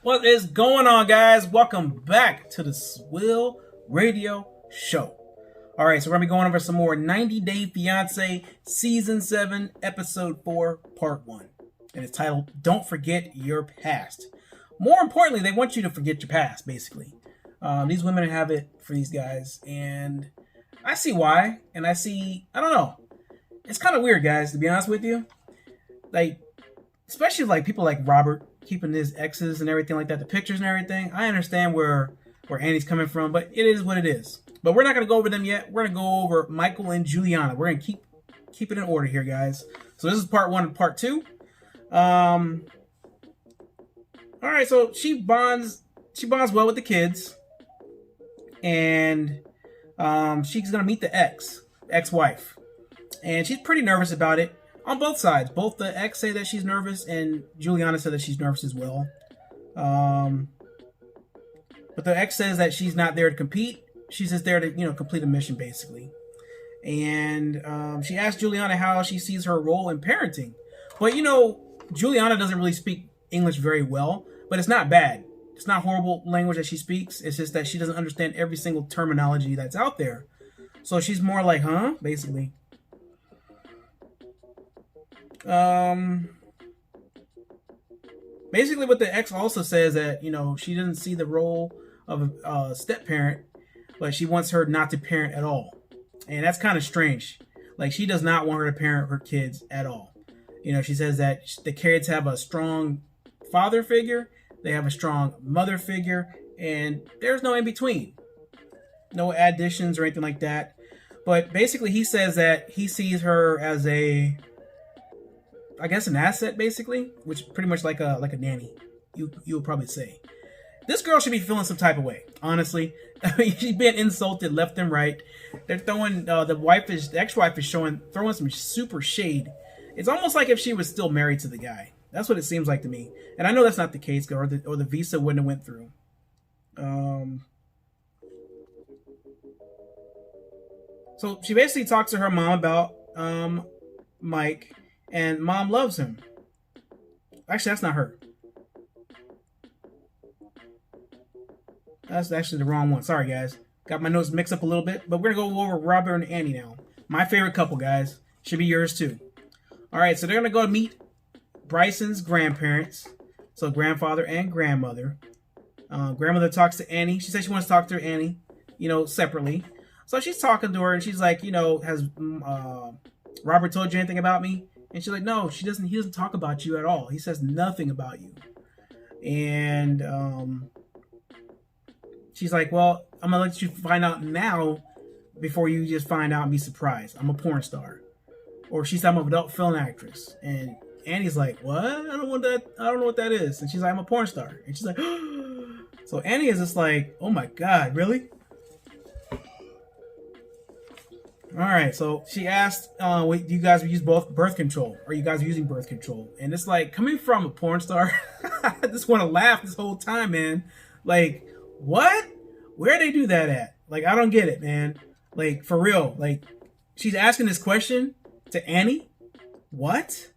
What is going on, guys? Welcome back to the SWILL radio show. All right, so we're going to be going over some more 90 Day Fiance Season 7, Episode 4, Part 1. And it's titled, Don't Forget Your Past. More importantly, they want you to forget your past, basically. These women have it for these guys, and I see why. And I don't know. It's kind of weird, guys, to be honest with you. Like, especially like people like Robert keeping his exes and everything like that, the pictures and everything. I understand where Annie's coming from, but it is what it is. But we're not going to go over them yet. We're going to go over Michael and Juliana. We're going to keep it in order here, guys. So this is part 1 and part 2. All right, so she bonds well with the kids, and she's going to meet the ex-wife, and she's pretty nervous about it. On both sides. Both the ex say that she's nervous, and Juliana said that she's nervous as well. But the ex says that she's not there to compete. She's just there to, complete a mission, basically. And she asked Juliana how she sees her role in parenting. But, Juliana doesn't really speak English very well, but it's not bad. It's not horrible language that she speaks. It's just that she doesn't understand every single terminology that's out there. So she's more like, huh? Basically. Basically what the ex also says that, she doesn't see the role of a step-parent, but she wants her not to parent at all. And that's kind of strange. Like, she does not want her to parent her kids at all. She says that the kids have a strong father figure, they have a strong mother figure, and there's no in-between. No additions or anything like that. But basically he says that he sees her as an asset, basically, which pretty much like a nanny, you would probably say. This girl should be feeling some type of way, honestly. She's been insulted left and right. They're throwing the ex-wife is throwing some super shade. It's almost like if she was still married to the guy. That's what it seems like to me. And I know that's not the case, or the visa wouldn't have went through. So she basically talks to her mom about Mike. And mom loves him. Actually, that's not her. That's actually the wrong one. Sorry, guys. Got my notes mixed up a little bit. But we're going to go over Robert and Annie now. My favorite couple, guys. Should be yours, too. All right, so they're going to go meet Bryson's grandparents. So grandfather and grandmother. Grandmother talks to Annie. She says she wants to talk to Annie, separately. So she's talking to her, and she's like, has Robert told you anything about me? And she's like, no, he doesn't talk about you at all. He says nothing about you. And she's like, well, I'm going to let you find out now before you just find out and be surprised. I'm a porn star. Or she said I'm an adult film actress. And Annie's like, what? I don't know what that is. And she's like, I'm a porn star. And she's like, so Annie is just like, oh my God, really? All right, so she asked, do you guys use both birth control? Or you guys using birth control? And it's like, coming from a porn star, I just want to laugh this whole time, man. Like, what? Where they do that at? Like, I don't get it, man. Like, for real. Like, she's asking this question to Annie? What?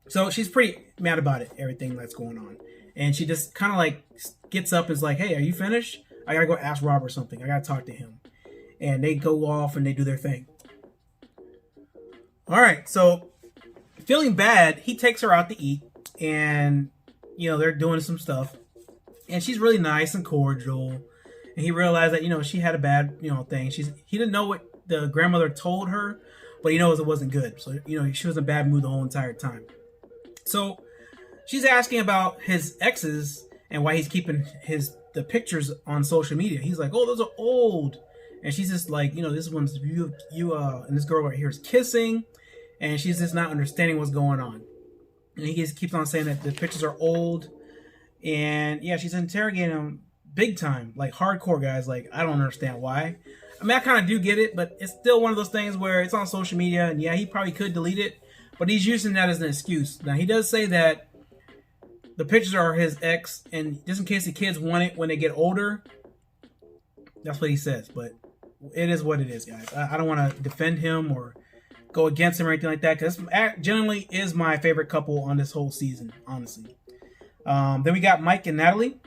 So she's pretty mad about it, everything that's going on. And she just kind of like gets up and is like, hey, are you finished? I gotta go ask Rob or something. I gotta talk to him. And they go off and they do their thing. All right, so feeling bad, he takes her out to eat. And, they're doing some stuff. And she's really nice and cordial. And he realized that, she had a bad, thing. He didn't know what the grandmother told her, but he knows it wasn't good. So, she was in a bad mood the whole entire time. So she's asking about his exes and why he's keeping the pictures on social media. He's like, oh, those are old. And she's just like, this one's you and this girl right here is kissing, and she's just not understanding what's going on. And he just keeps on saying that the pictures are old. And yeah, she's interrogating him big time, like hardcore, guys. Like, I don't understand why. I mean, I kind of do get it, but it's still one of those things where it's on social media, and yeah, he probably could delete it, but he's using that as an excuse. Now, he does say that the pictures are his ex, and just in case the kids want it when they get older, that's what he says. But it is what it is, guys. I don't want to defend him or go against him or anything like that, because generally is my favorite couple on this whole season, honestly. Then we got Mike and Natalie.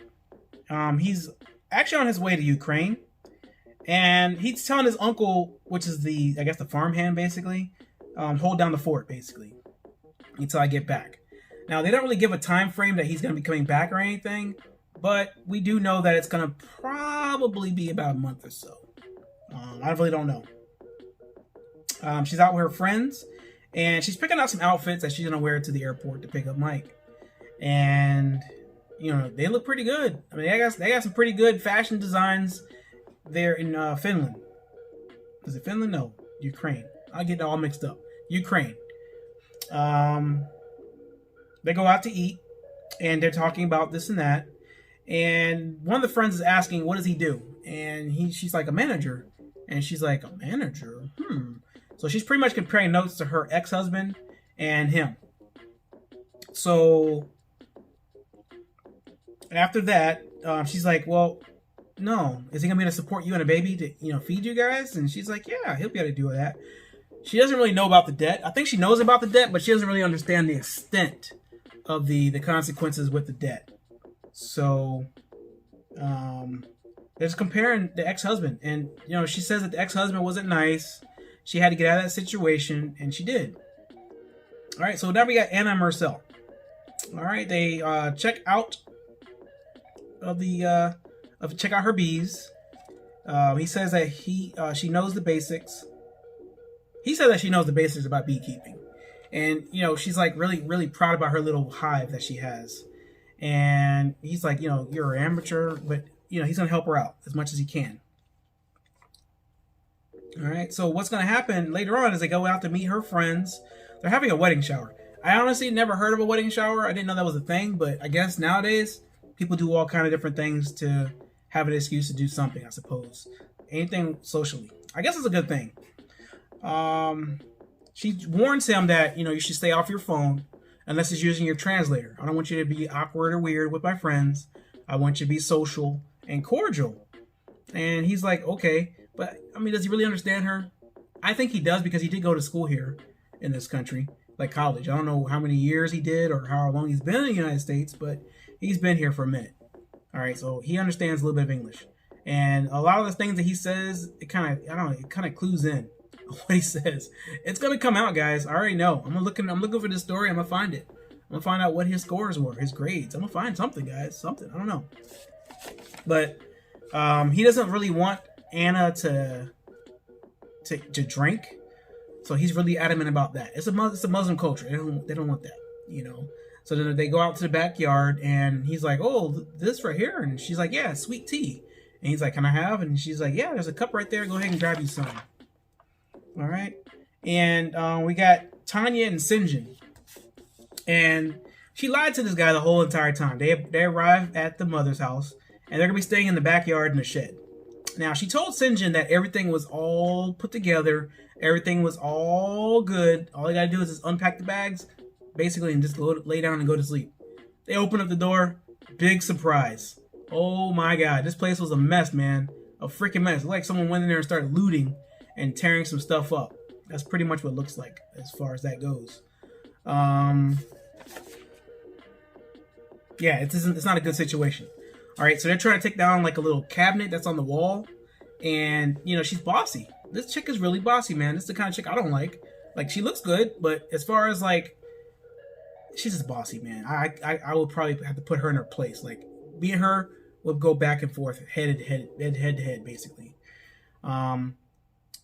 He's actually on his way to Ukraine, and he's telling his uncle, which is I guess the farmhand basically, hold down the fort basically until I get back. Now they don't really give a time frame that he's going to be coming back or anything, but we do know that it's going to probably be about a month or so. I really don't know. She's out with her friends, and she's picking out some outfits that she's going to wear to the airport to pick up Mike. And, you know, they look pretty good. I mean, they got some pretty good fashion designs there in Finland. Is it Finland? No, Ukraine. I get it all mixed up. Ukraine. They go out to eat, and they're talking about this and that. And one of the friends is asking, what does he do? And she's like, a manager. And she's like, a manager? So she's pretty much comparing notes to her ex-husband and him. So after that, she's like, well, no. Is he going to be able to support you and a baby to, you know, feed you guys? And she's like, yeah, he'll be able to do that. She doesn't really know about the debt. I think she knows about the debt, but she doesn't really understand the extent of the consequences with the debt. So they're just comparing the ex-husband. And, you know, she says that the ex-husband wasn't nice. She had to get out of that situation, and she did. All right, so now we got Anna and Marcel. All right, they check out check out her bees. He says that she knows the basics. He said that she knows the basics about beekeeping, and you know she's like really really proud about her little hive that she has. And he's like, you know, you're an amateur, but you know he's gonna help her out as much as he can. All right, so what's going to happen later on is they go out to meet her friends. They're having a wedding shower. I honestly never heard of a wedding shower. I didn't know that was a thing, but I guess nowadays people do all kind of different things to have an excuse to do something, I suppose. Anything socially. I guess it's a good thing. She warns him that, you know, you should stay off your phone unless it's using your translator. I don't want you to be awkward or weird with my friends. I want you to be social and cordial. And he's like, okay. But, I mean, does he really understand her? I think he does, because he did go to school here in this country, like college. I don't know how many years he did or how long he's been in the United States, but he's been here for a minute. All right, so he understands a little bit of English. And a lot of the things that he says, it kind of clues in what he says. It's going to come out, guys. I already know. I'm looking for this story. I'm going to find it. I'm going to find out what his scores were, his grades. I'm going to find something, guys. Something. I don't know. But he doesn't really want Anna to drink, so he's really adamant about that. It's a Muslim culture. They don't want that, you know. So then they go out to the backyard, and he's like, "Oh, this right here," and she's like, "Yeah, sweet tea." And he's like, "Can I have?" And she's like, "Yeah, there's a cup right there. Go ahead and grab you some." All right, and we got Tanya and Sinjin, and she lied to this guy the whole entire time. They arrive at the mother's house, and they're gonna be staying in the backyard in the shed. Now, she told Sinjin that everything was all put together. Everything was all good. All you got to do is just unpack the bags, basically, and just lay down and go to sleep. They open up the door. Big surprise. Oh, my God. This place was a mess, man. A freaking mess. Like someone went in there and started looting and tearing some stuff up. That's pretty much what it looks like as far as that goes. Yeah, it's not a good situation. All right, so they're trying to take down like a little cabinet that's on the wall, and you know she's bossy. This chick is really bossy, man. This is the kind of chick I don't like. Like, she looks good, but as far as like, she's just bossy, man. I would probably have to put her in her place. Like, me and her would go back and forth, head to head, basically.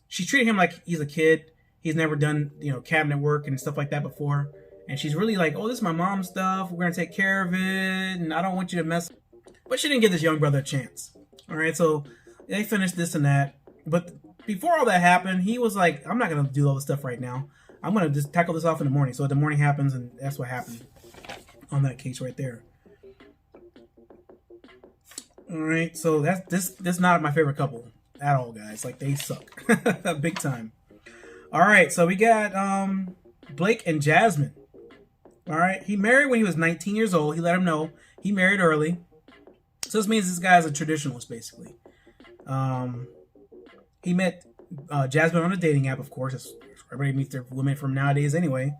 She's treating him like he's a kid. He's never done, you know, cabinet work and stuff like that before, and she's really like, oh, this is my mom's stuff. We're gonna take care of it, and I don't want you to mess. But she didn't give this young brother a chance. All right, so they finished this and that. But before all that happened, he was like, I'm not going to do all this stuff right now. I'm going to just tackle this off in the morning. So the morning happens, and that's what happened on that case right there. All right, so that's not my favorite couple at all, guys. Like, they suck. Big time. All right, so we got Blake and Jasmine. All right, he married when he was 19 years old. He let him know he married early. So this means this guy's a traditionalist, basically. He met Jasmine on a dating app, of course. Everybody meets their women from nowadays anyway.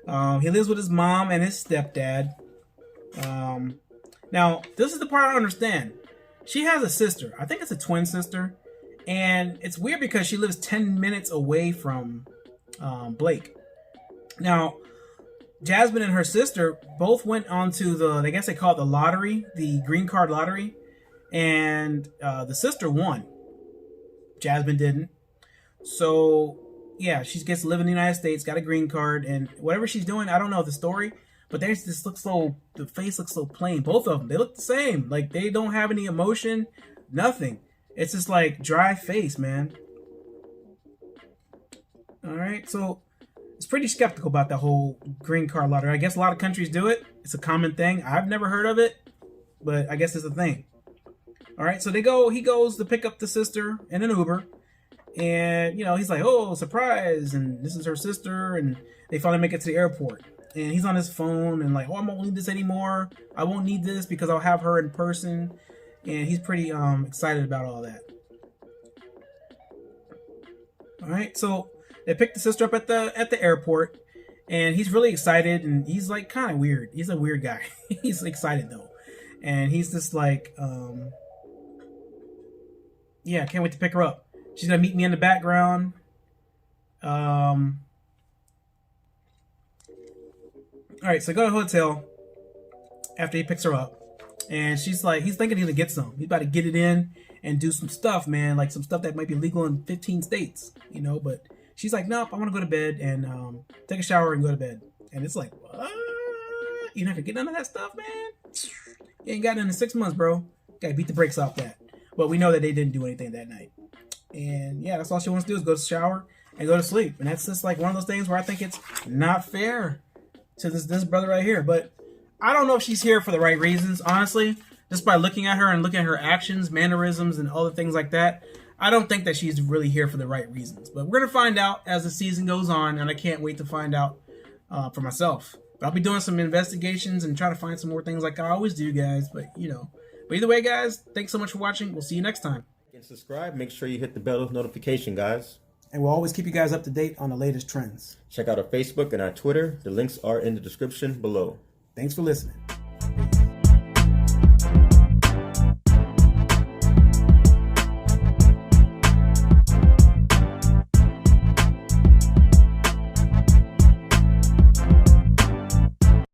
He lives with his mom and his stepdad. Now, this is the part I don't understand. She has a sister. I think it's a twin sister. And it's weird because she lives 10 minutes away from Blake. Now, Jasmine and her sister both went on to I guess they call it the lottery, the green card lottery. And the sister won. Jasmine didn't. So, yeah, she gets to live in the United States, got a green card, and whatever she's doing, I don't know the story, but the face looks so plain. Both of them, they look the same. Like, they don't have any emotion, nothing. It's just like dry face, man. All right, so it's pretty skeptical about that whole green card lottery. I guess a lot of countries do it. It's a common thing. I've never heard of it, but I guess it's a thing. All right, so he goes to pick up the sister in an Uber. And, he's like, oh, surprise. And this is her sister. And they finally make it to the airport. And he's on his phone and like, oh, I won't need this anymore. I won't need this because I'll have her in person. And he's pretty excited about all that. All right, so they pick the sister up at the airport. And he's really excited. And he's like kind of weird. He's a weird guy. He's excited, though. And he's just like, yeah, can't wait to pick her up. She's going to meet me in the background. All right, so go to the hotel after he picks her up. And she's like, he's thinking he's going to get some. He's about to get it in and do some stuff, man. Like some stuff that might be legal in 15 states, But she's like, nope, I want to go to bed and take a shower and go to bed. And it's like, what? You're not going to get none of that stuff, man? You ain't got none in 6 months, bro. Got to beat the brakes off that. But we know that they didn't do anything that night. And yeah, that's all she wants to do is go to the shower and go to sleep. And that's just like one of those things where I think it's not fair to this brother right here. But I don't know if she's here for the right reasons, honestly. Just by looking at her and looking at her actions, mannerisms, and other things like that, I don't think that she's really here for the right reasons. But we're going to find out as the season goes on, and I can't wait to find out for myself. But I'll be doing some investigations and try to find some more things like I always do, guys. But, But either way, guys, thanks so much for watching. We'll see you next time. And subscribe. Make sure you hit the bell notification, guys. And we'll always keep you guys up to date on the latest trends. Check out our Facebook and our Twitter. The links are in the description below. Thanks for listening.